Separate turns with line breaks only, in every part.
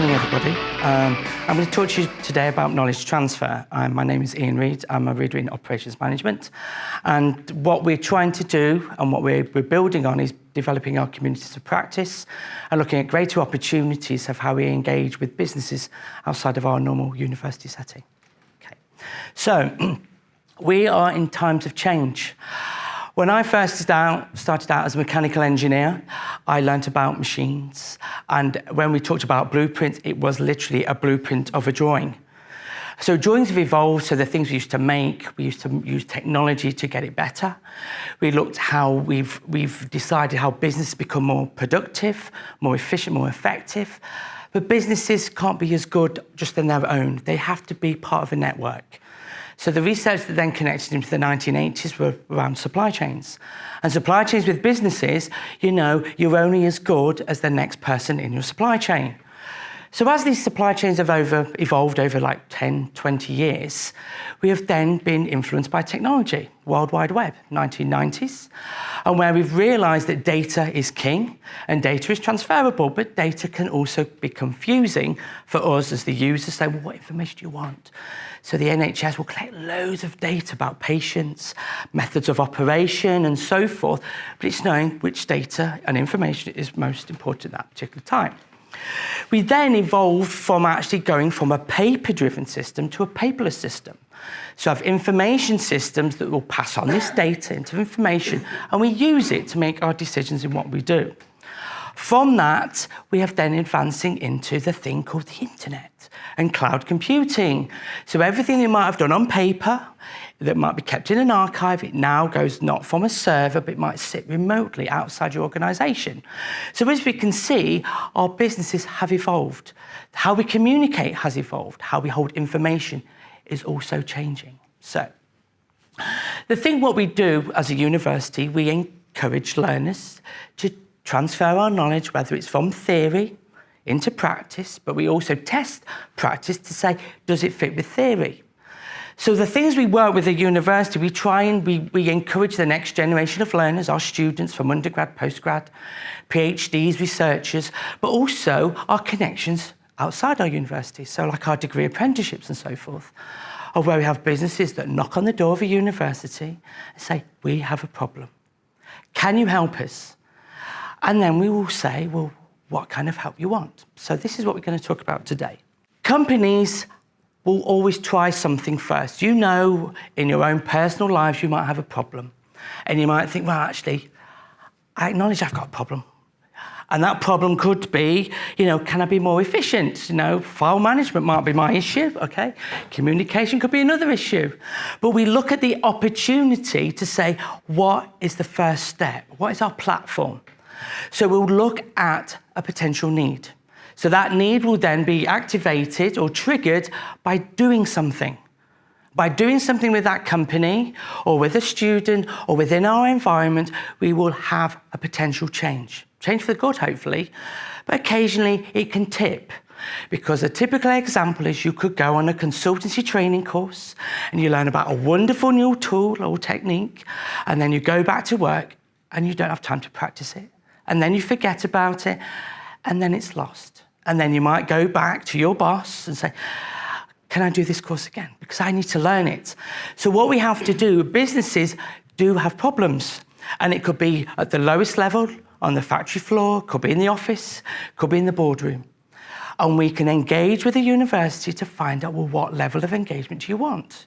morning, everybody. I'm going to talk to you today about knowledge transfer. My name is Iain Reid. I'm a reader in operations management. And what we're trying to do and what we're building on is developing our communities of practice and looking at greater opportunities of how we engage with businesses outside of our normal university setting. Okay. So, we are in times of change. When I first started out as a mechanical engineer, I learnt about machines. And when we talked about blueprints, it was literally a blueprint of a drawing. So drawings have evolved, so the things we used to make, we used to use technology to get it better. We looked how we've decided how business become more productive, more efficient, more effective. But businesses can't be as good just on their own. They have to be part of a network. So the research that then connected into the 1980s were around supply chains. And supply chains with businesses, you're only as good as the next person in your supply chain. So as these supply chains have evolved over like 10, 20 years, we have then been influenced by technology, World Wide Web, 1990s, and where we've realised that data is king and data is transferable, but data can also be confusing for us as the users. Say, well, what information do you want? So the NHS will collect loads of data about patients, methods of operation and so forth, but it's knowing which data and information is most important at that particular time. We then evolved from actually going from a paper-driven system to a paperless system. So I have information systems that will pass on this data into information, and we use it to make our decisions in what we do. From that, we have then advancing into the thing called the internet and cloud computing. So everything you might have done on paper that might be kept in an archive, it now goes not from a server, but it might sit remotely outside your organisation. So as we can see, our businesses have evolved. How we communicate has evolved. How we hold information is also changing. So what we do as a university, we encourage learners to transfer our knowledge, whether it's from theory into practice, but we also test practice to say, does it fit with theory? So the things we work with at university, we encourage the next generation of learners, our students from undergrad, postgrad, PhDs, researchers, but also our connections outside our university. So like our degree apprenticeships and so forth, of where we have businesses that knock on the door of a university and say, we have a problem. Can you help us? And then we will say, well, what kind of help you want? So this is what we're going to talk about today. Companies will always try something first. In your own personal lives, you might have a problem. And you might think, well, actually, I acknowledge I've got a problem. And that problem could be, can I be more efficient? File management might be my issue, okay? Communication could be another issue. But we look at the opportunity to say, what is the first step? What is our platform? So we'll look at a potential need. So that need will then be activated or triggered by doing something. By doing something with that company or with a student or within our environment, we will have a potential change. Change for the good, hopefully, but occasionally it can tip. Because a typical example is you could go on a consultancy training course and you learn about a wonderful new tool or technique, and then you go back to work and you don't have time to practice it. And then you forget about it, and then it's lost. And then you might go back to your boss and say, can I do this course again? Because I need to learn it. So what we have to do, businesses do have problems. And it could be at the lowest level, on the factory floor, could be in the office, could be in the boardroom. And we can engage with the university to find out, well, what level of engagement do you want?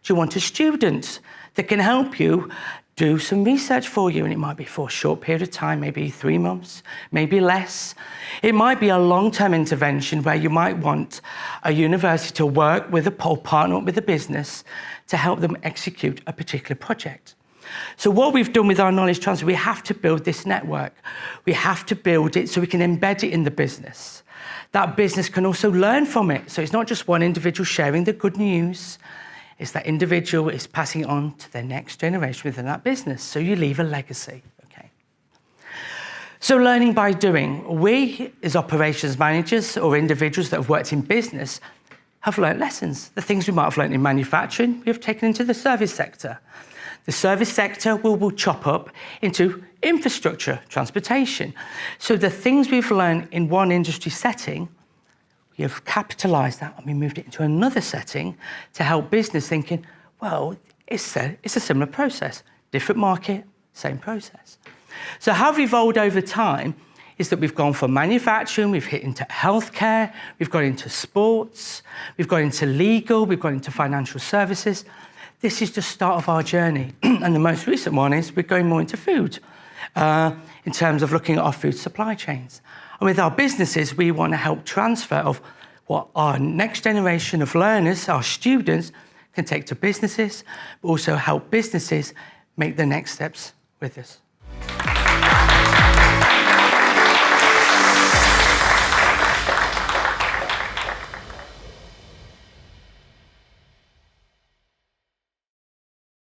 Do you want a student that can help you do some research for you? And it might be for a short period of time, maybe 3 months, maybe less. It might be a long-term intervention where you might want a university to work with or partner up with a business to help them execute a particular project. So what we've done with our knowledge transfer, we have to build this network. We have to build it so we can embed it in the business. That business can also learn from it. So it's not just one individual sharing the good news. It's that individual is passing it on to the next generation within that business. So you leave a legacy, okay? So learning by doing. We, as operations managers or individuals that have worked in business, have learned lessons. The things we might have learned in manufacturing, we have taken into the service sector. The service sector will chop up into infrastructure, transportation. So the things we've learned in one industry setting, we have capitalised that and we moved it into another setting to help business thinking, well, it's a similar process, different market, same process. So how we've evolved over time is that we've gone from manufacturing, we've hit into healthcare, we've gone into sports, we've gone into legal, we've gone into financial services. This is the start of our journey. And the most recent one is we're going more into food, in terms of looking at our food supply chains. And with our businesses, we want to help transfer of what our next generation of learners, our students, can take to businesses, but also help businesses make the next steps with us.